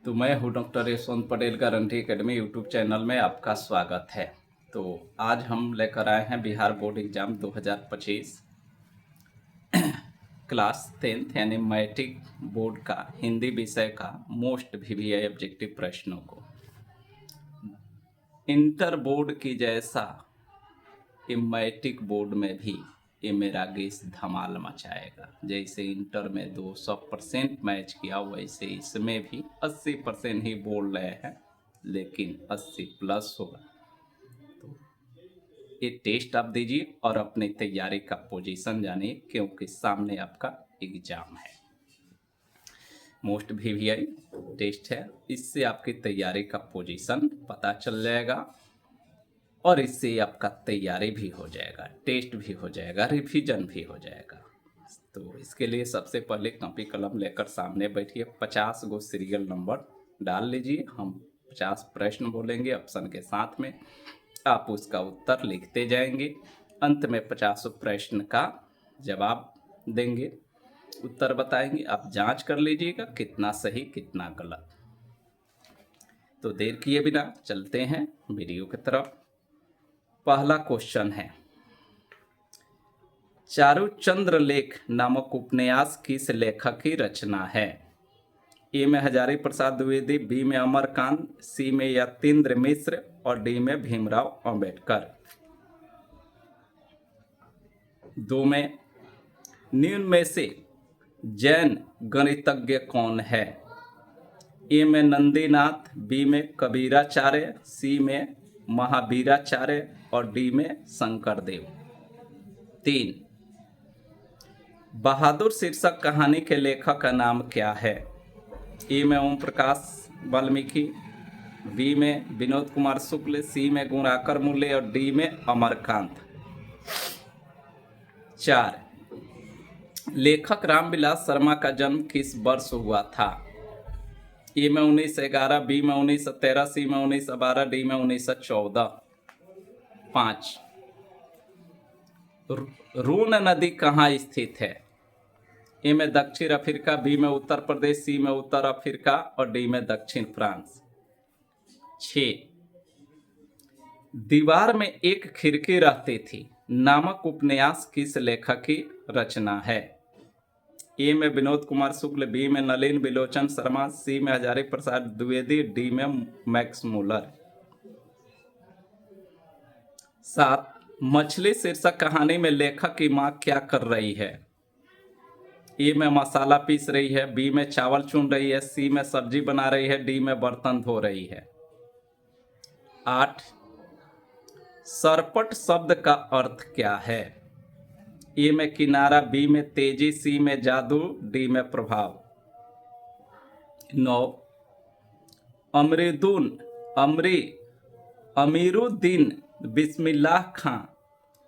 तो मैं हूँ doctor Yashwant Patel guarantee academy YouTube channel में आपका स्वागत है। तो आज हम लेकर आए हैं Bihar board exam 2025 class 10th यानी मैट्रिक बोर्ड का हिंदी विषय का मोस्ट वीवीआई ऑब्जेक्टिव प्रश्नों को। इंटर बोर्ड की जैसा ये मैट्रिक बोर्ड में भी ये मेरा गेस धमाल मचाएगा। जैसे इंटर में 200% मैच किया वैसे इसमें भी 80% ही बोल रहे हैं, लेकिन 80+ होगा। तो ये टेस्ट आप दीजिए और अपनी तैयारी का पोजीशन जानिए, क्योंकि सामने आपका एग्जाम है। मोस्ट वीवीआई टेस्ट है, इससे आपकी तैयारी का पोजीशन पता चल जाएगा और इससे आपका तैयारी भी हो जाएगा, टेस्ट भी हो जाएगा, रिवीजन भी हो जाएगा। तो इसके लिए सबसे पहले कॉपी कलम लेकर सामने बैठिए, 50 गो सीरियल नंबर डाल लीजिए। हम 50 प्रश्न बोलेंगे ऑप्शन के साथ में, आप उसका उत्तर लिखते जाएंगे। अंत में 50 प्रश्न का जवाब देंगे, उत्तर बताएंगे। आप जांच कर लीजिएगा कितना सही कितना गलत। तो देर किए बिना चलते हैं वीडियो की तरफ। पहला क्वेश्चन है, चारुचंद्र लेख नामक उपन्यास किस लेखक की रचना है? ए में हजारी प्रसाद द्विवेदी, बी में अमरकांत, सी में यतीन्द्र मिश्र और डी में भीमराव अंबेडकर। दो में निम्न में से जैन गणितज्ञ कौन है? ए में नंदीनाथ, बी में कबीराचार्य, सी में महावीराचार्य और डी में शंकरदेव। 3, बहादुर शीर्षक कहानी के लेखक का नाम क्या है? ए में ओम प्रकाश वाल्मीकि, बी में विनोद कुमार शुक्ल, सी में गुणाकर मूल्य और डी में अमरकांत। 4, लेखक रामविलास शर्मा का जन्म किस वर्ष हुआ था? ए में 1911, बी में 1913, सी में 1912, डी में 1914। 5, रून नदी कहाँ स्थित है? ए में दक्षिण अफ्रीका, बी में उत्तर प्रदेश, सी में उत्तर अफ्रीका और डी में दक्षिण फ्रांस। 6, दीवार में एक खिड़की रहती थी नामक उपन्यास किस लेखक की रचना है? ए में विनोद कुमार शुक्ल, बी में नलिन बिलोचन शर्मा, सी में हजारी प्रसाद द्विवेदी, डी में मैक्स मूलर। 7, मछली शीर्षक कहानी में लेखक की मां क्या कर रही है? ए में मसाला पीस रही है, बी में चावल चुन रही है, सी में सब्जी बना रही है, डी में बर्तन धो रही है। 8, सरपट शब्द का अर्थ क्या है? ए में किनारा, बी में तेजी, सी में जादू, डी में प्रभाव। 9, अमीरुद्दीन बिस्मिल्लाह खां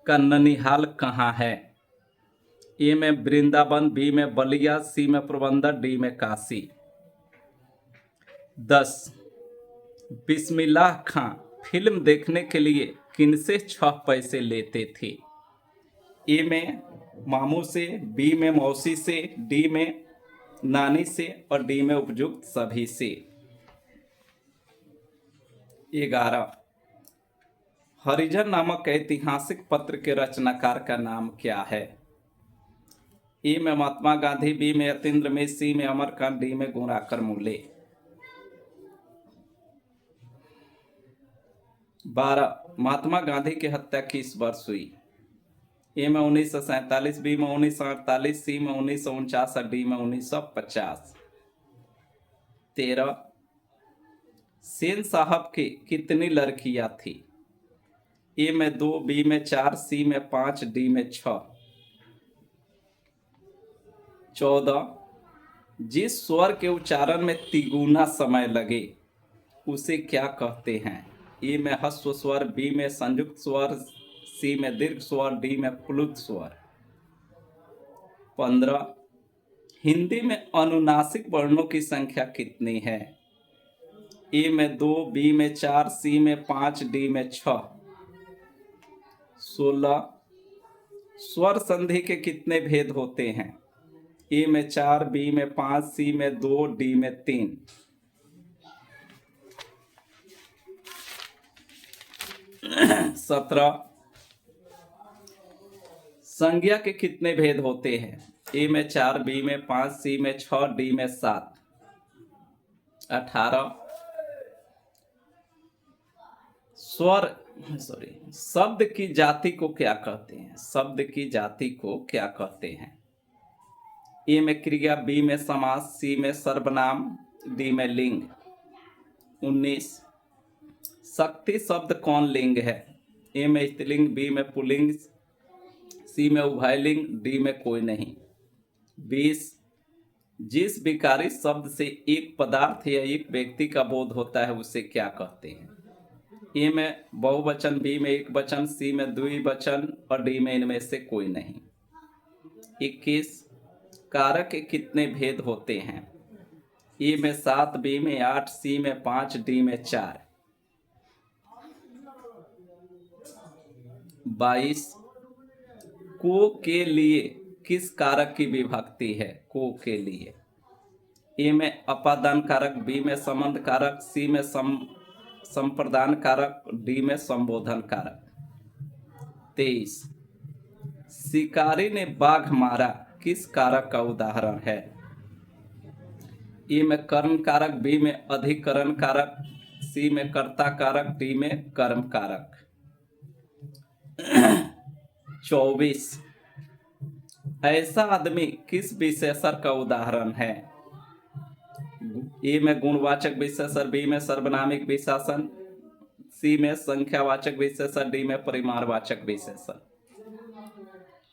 का ननिहाल कहाँ है? ए में वृंदावन, बी में बलिया, सी में पोरबंदर, डी में काशी। 10, बिस्मिल्लाह खां फिल्म देखने के लिए किनसे 6 पैसे लेते थे? ए में मामू से, बी में मौसी से, डी में नानी से और डी में उपयुक्त सभी से। 11, हरिजन नामक ऐतिहासिक पत्र के रचनाकार का नाम क्या है? ए में महात्मा गांधी, बी में यतीन्द्र मिश्र, सी में अमरकांत, डी में गुणाकर मूल्य। 12, महात्मा गांधी की हत्या किस वर्ष हुई? ए में 1947, बी में 1948, सी में 1949 और डी में 1950। 13, सेन साहब की कितनी लड़कियां थी? ए में 2, बी में 4, सी में 5, डी में 6। 14, जिस स्वर के उच्चारण में तिगुना समय लगे उसे क्या कहते हैं? ए में ह्रस्व स्वर, बी में संयुक्त स्वर, सी में दीर्घ स्वर, डी में प्लुत स्वर। 15, हिंदी में अनुनासिक वर्णों की संख्या कितनी है? ए में 2, बी में 4, सी में 5, डी में 6। 16, स्वर संधि के कितने भेद होते हैं? ए में 4, बी में 5, सी में 2, डी में 3। 17 संज्ञा के कितने भेद होते हैं? ए में 4, बी में 5, सी में 6, डी में 7। 18 शब्द की जाति को क्या कहते हैं? शब्द की जाति को क्या कहते हैं? ए में क्रिया, बी में समास, सी में सर्वनाम, डी में लिंग। 19 शक्ति शब्द कौन लिंग है? ए में स्त्रीलिंग, बी में पुल्लिंग, सी में उभयलिंग, डी में कोई नहीं। 20 जिस विकारी शब्द से एक पदार्थ या एक व्यक्ति का बोध होता है उसे क्या कहते हैं? ए में बहुवचन, बी में एक वचन, सी में द्विवचन और डी में इनमें से कोई नहीं। 21 कारक के कितने भेद होते हैं? ए में 7, बी में 8, सी में 5, डी में 4। 22 को के लिए किस कारक की विभक्ति है? को के लिए ए में अपादान कारक, बी में संबंध कारक, सी में संप्रदान कारक, डी में संबोधन कारक। 23 शिकारी ने बाघ मारा किस कारक का उदाहरण है? ए में कर्म कारक, बी में अधिकरण कारक, सी में कर्ता कारक, डी में कर्म कारक। 24 ऐसा आदमी किस विशेषण का उदाहरण है? ए में गुणवाचक विशेषण, बी में सर्वनामिक विशेषण, सी में संख्यावाचक विशेषण, डी में परिमाणवाचक विशेषण।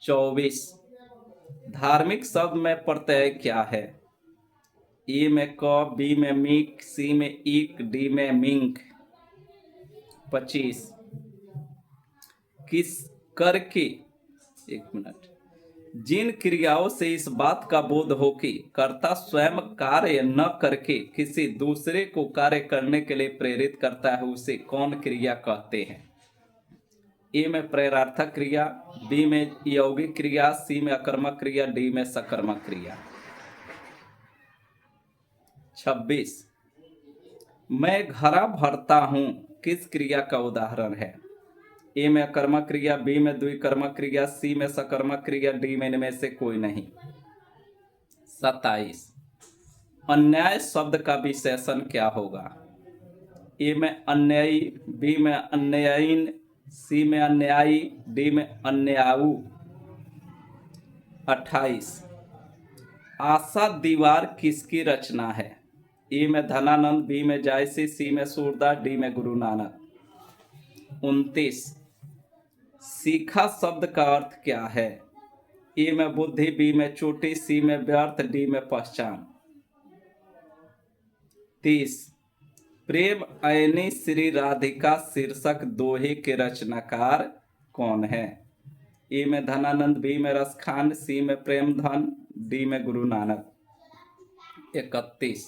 24 धार्मिक शब्द में प्रत्यय क्या है? ए में क, बी में मीक, सी में इक, डी में मिंक। 25 किस करके जिन क्रियाओं से इस बात का बोध हो कि कर्ता स्वयं कार्य न करके किसी दूसरे को कार्य करने के लिए प्रेरित करता है उसे कौन क्रिया कहते हैं? ए में प्रेरणार्थक क्रिया, बी में यौगिक क्रिया, सी में अकर्मक क्रिया, डी में सकर्मक क्रिया। 26 मैं घड़ा भरता हूं किस क्रिया का उदाहरण है? ए में अकर्मक क्रिया, बी में द्विकर्मक क्रिया, सी में सकर्मक क्रिया, डी में इनमें से कोई नहीं। 27 अन्याय शब्द का विशेषण क्या होगा? ए में अन्यायी, बी में अन्यायीन, सी में अन्यायी, डी में अन्यायु। 28 आशा दीवार किसकी रचना है? ए में धनानंद, बी में जायसी, सी में सूरदास, डी में गुरु नानक। 29 सीखा शब्द का अर्थ क्या है? ए में बुद्धि, बी में चोटी, सी में व्यर्थ, डी में पहचान। 30 प्रेम ऐनी श्री राधिका शीर्षक दोहे के रचनाकार कौन है? ए में धनानंद, बी में रसखान, सी में प्रेमधन, डी में गुरु नानक। 31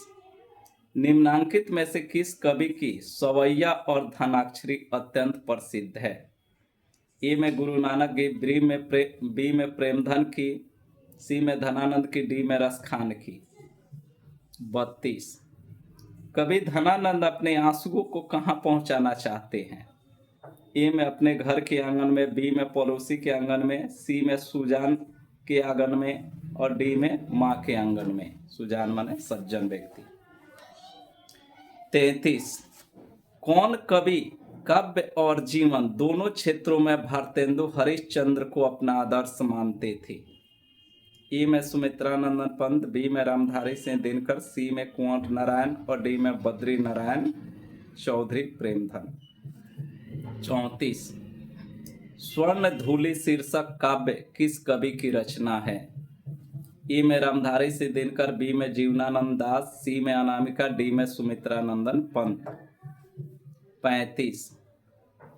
निम्नांकित में से किस कवि की सवैया और धनाक्षरी अत्यंत प्रसिद्ध है? ए में गुरु नानक की, बी में प्रेमधन की, सी में धनानंद की, डी में रसखान की। 32 कवि धनानंद अपने आंसुओं को कहाँ पहुंचाना चाहते हैं? ए में अपने घर के आंगन में, बी में पड़ोसी के आंगन में, सी में सुजान के आंगन में और डी में माँ के आंगन में। सुजान माने सज्जन व्यक्ति। 33 कौन कवि काव्य और जीवन दोनों क्षेत्रों में भारतेंदु हरिश्चंद्र को अपना आदर्श मानते थे? ए में सुमित्रानंदन पंत, बी में रामधारी सिंह दिनकर, सी में कुंवर नारायण और डी में बद्री नारायण चौधरी प्रेमधन। 34 स्वर्ण धूलि शीर्षक काव्य किस कवि की रचना है? ए में रामधारी सिंह दिनकर, बी में जीवनानंद दास, सी में अनामिका, डी में सुमित्रानंदन पंत। 35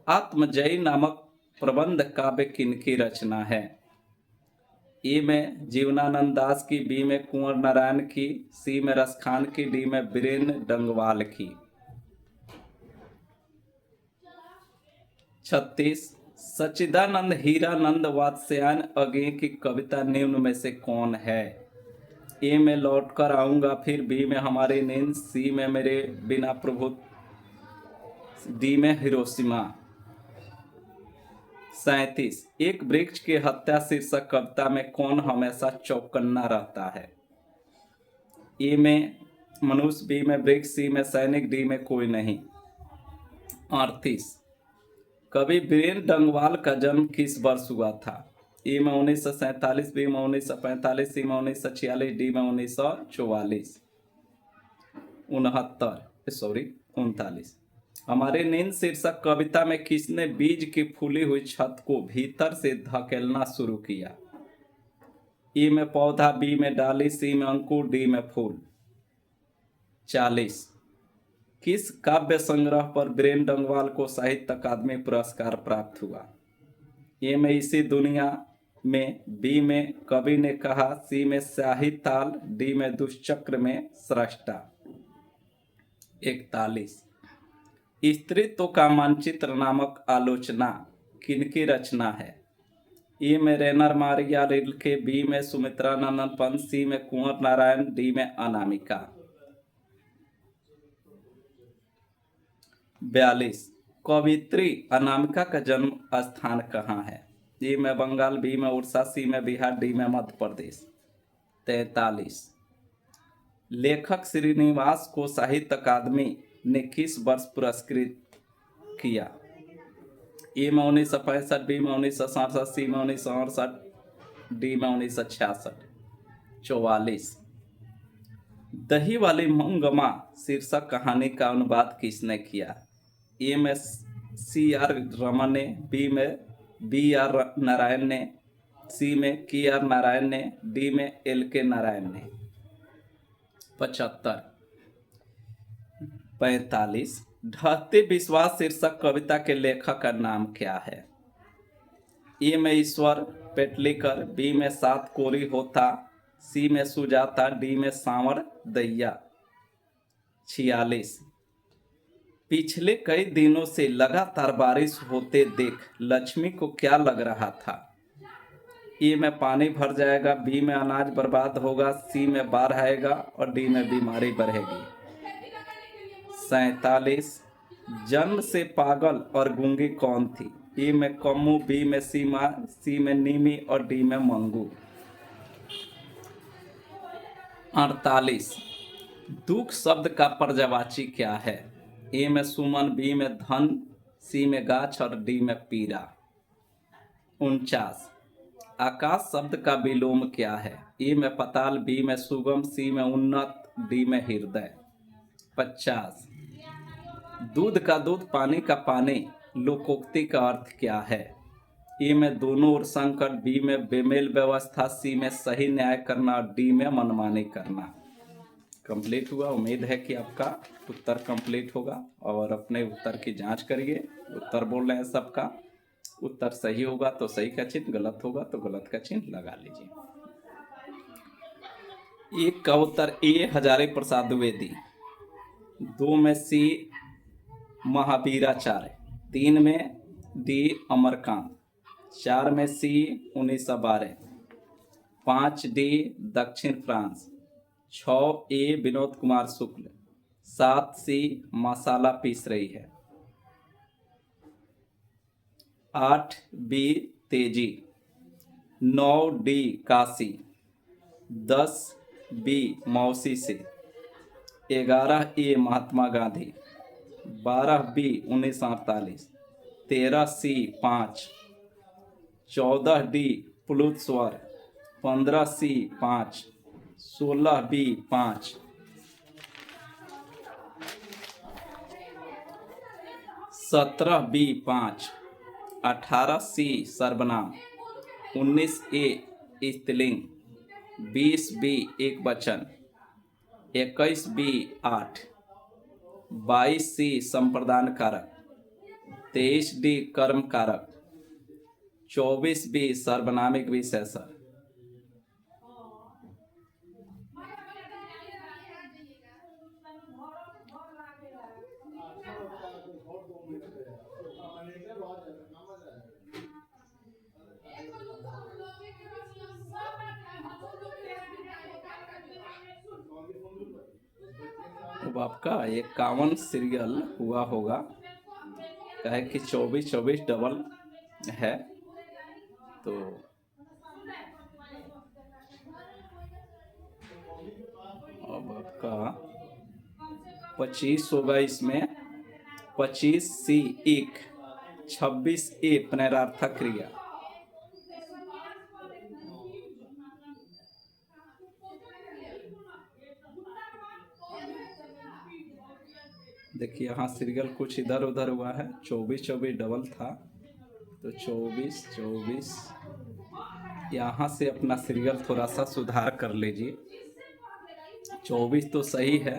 आत्मजयी नामक प्रबंध काव्य किनकी रचना है? ए में जीवनानंद दास की, बी में कुंवर नारायण की, सी में रसखान की, डी में बीरेन्द्र डंगवाल की। 36 सच्चिदानंद हीरानंद वात्स्यायन अज्ञे की कविता निम्न में से कौन है? ए में लौट कर आऊंगा फिर, बी में हमारी नींद, सी में मेरे बिना प्रभु, डी में हिरोशिमा। 37 एक वृक्ष की हत्या शीर्षक कविता में कौन हमेशा चौकन्ना रहता है? ए में मनुष्य, बी में वृक्ष, सी में सैनिक, डी में कोई नहीं। 38 कवि वीरेंद्र डंगवाल का जन्म किस वर्ष हुआ था? ए में 1947, बी में 1945, सी में 1946, डी में 1944। 39 हमारे नींद शीर्षक कविता में किसने बीज की फूली हुई छत को भीतर से धकेलना शुरू किया? ए में पौधा, बी में डाली, सी में अंकुर, डी में फूल। 40 किस काव्य संग्रह पर वीरेंद्र डंगवाल को साहित्य अकादमी पुरस्कार प्राप्त हुआ? ए में इसी दुनिया में, बी में कवि ने कहा, सी में शाही ताल, डी में दुष्चक्र में सृष्टा। 41 स्त्रीत्व का मानचित्र नामक आलोचना किनकी रचना है? ए में रेनर मारिया रिल्के, बी में सुमित्रा नंदन पंत, सी में कुंवर नारायण, डी में अनामिका। 42 कवियत्री अनामिका का जन्म स्थान कहाँ है? ए में बंगाल, बी में उड़ीसा, सी में बिहार, डी में मध्य प्रदेश। 43 लेखक श्रीनिवास को साहित्य अकादमी ने किस वर्ष पुरस्कृत किया? ए में 1965, बी में 1967, सी में 1968, डी में 1966। 44 दही वाली मंगमा शीर्षक कहानी का अनुवाद किसने किया? ए में C.R. रमन ने, बी में B.R. नारायण ने, सी में K.R. नारायण ने, डी में L.K. नारायण ने। 45 ढहते विश्वास शीर्षक कविता के लेखक का नाम क्या है? ए में ईश्वर पेटलीकर, बी में सात कोरी होता, सी में सुजाता, डी में सांवर दैया। 46 पिछले कई दिनों से लगातार बारिश होते देख लक्ष्मी को क्या लग रहा था? ए में पानी भर जाएगा, बी में अनाज बर्बाद होगा, सी में बाढ़ आएगा और डी में बीमारी बढ़ेगी। 47 जन्म से पागल और गूंगी कौन थी? ए में कम्मू, बी में सीमा, सी में नीमी और डी में मंगू। 48 दुख शब्द का पर्यायवाची क्या है? ए में सुमन, बी में धन, सी में गाछ और डी में पीरा। 49 आकाश शब्द का विलोम क्या है? ए में पताल, बी में सुगम, सी में उन्नत, डी में हृदय। 50 दूध का दूध, पानी का पानी लोकोक्ति का अर्थ क्या है? ए में दोनों ओर संकट, बी में बेमेल व्यवस्था, सी में सही न्याय करना और डी में मनमानी करना। कंप्लीट हुआ। उम्मीद है कि आपका उत्तर कंप्लीट होगा और अपने उत्तर की जांच करिए। उत्तर बोल रहे हैं सबका। उत्तर सही होगा तो सही का चिन्ह, गलत होगा तो गलत का चिन्ह लगा लीजिए। एक का उत्तर ए हजारी प्रसाद द्विवेदी, 2 में सी महावीराचार्य, 3 में डी अमरकांत, 4 में सी 1912, 5 डी दक्षिण फ्रांस, 6 ए विनोद कुमार शुक्ल, 7 सी मसाला पीस रही है, 8 बी तेजी, 9 डी काशी, 10 बी मौसी से, 11 ए महात्मा गांधी, 12 बी 1948, 13 सी 5, 14 डी प्लुत स्वर, 15 सी 5, 16 बी 5, 17 बी 5, 18 सी सर्वनाम, 19 ए स्त्रीलिंग, 20 बी एक वचन, 21 बी 8, 22 सी संप्रदान कारक, 23 डी कर्म कारक, 24 बी सर्वनामिक विशेषण। अब आपका 51 सीरियल हुआ होगा, कहे कि 24 डबल है। तो अब आपका 25 होगा इसमें। 25C1 26A पुनरार्थक क्रिया। देखिए यहाँ सीरियल कुछ इधर उधर हुआ है, 24 डबल था, तो 24 यहाँ से अपना सीरियल थोड़ा सा सुधार कर लीजिए। 24 तो सही है,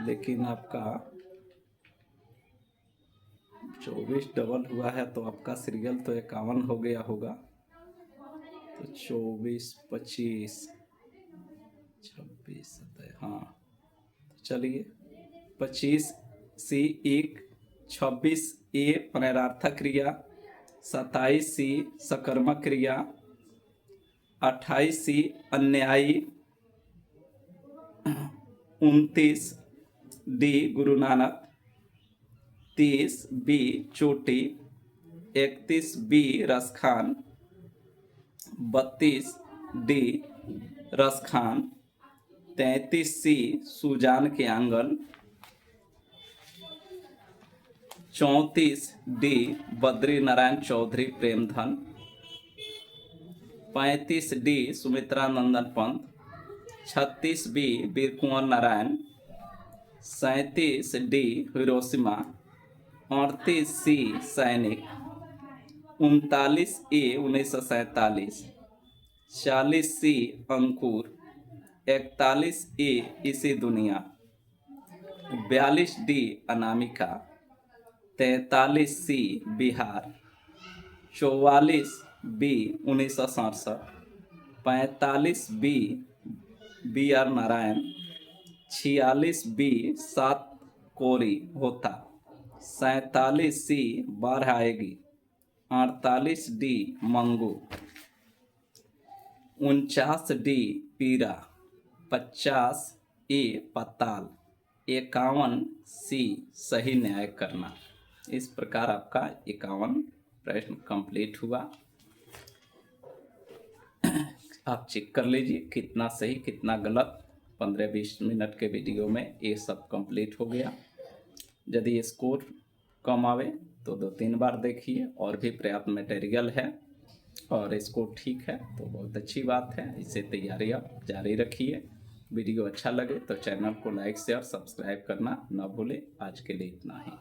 लेकिन आपका 24 डबल हुआ है, तो आपका सीरियल तो 51 हो गया होगा। तो 24 25 26 हाँ, चलिए 25C1 26A पुनरार्थक क्रिया, 27C सकर्मक क्रिया, 28C अन्यायी, 29D गुरु नानक, 30B चोटी, 31B Raskhan, 32D Raskhan, 33C Sujan के आंगन, 34D बद्री नारायण चौधरी प्रेमधन, 35D सुमित्रा नंदन पंत, 36B वीर कुंवर नारायण, 37D हिरोशिमा, 38C सैनिक, 39A 1947, 40C अंकुर, 41A इसी दुनिया, 42D Anamika, 43C Bihar, 44B 1967, 45B BR Narayan, 46B 7 कोरी होता, 47C बाढ़ आएगी, 48D मंगू, 49D पीरा, 50A पताल, 51C सही न्याय करना। इस प्रकार आपका 51 प्रश्न कंप्लीट हुआ। आप चेक कर लीजिए कितना सही कितना गलत। 15-20 मिनट के वीडियो में ये सब कंप्लीट हो गया। यदि स्कोर कम आवे तो 2-3 बार देखिए, और भी पर्याप्त मटेरियल है, और स्कोर ठीक है तो बहुत अच्छी बात है। इससे तैयारी आप जारी रखिए। वीडियो अच्छा लगे तो चैनल को लाइक शेयर सब्सक्राइब करना ना भूलें। आज के लिए इतना ही।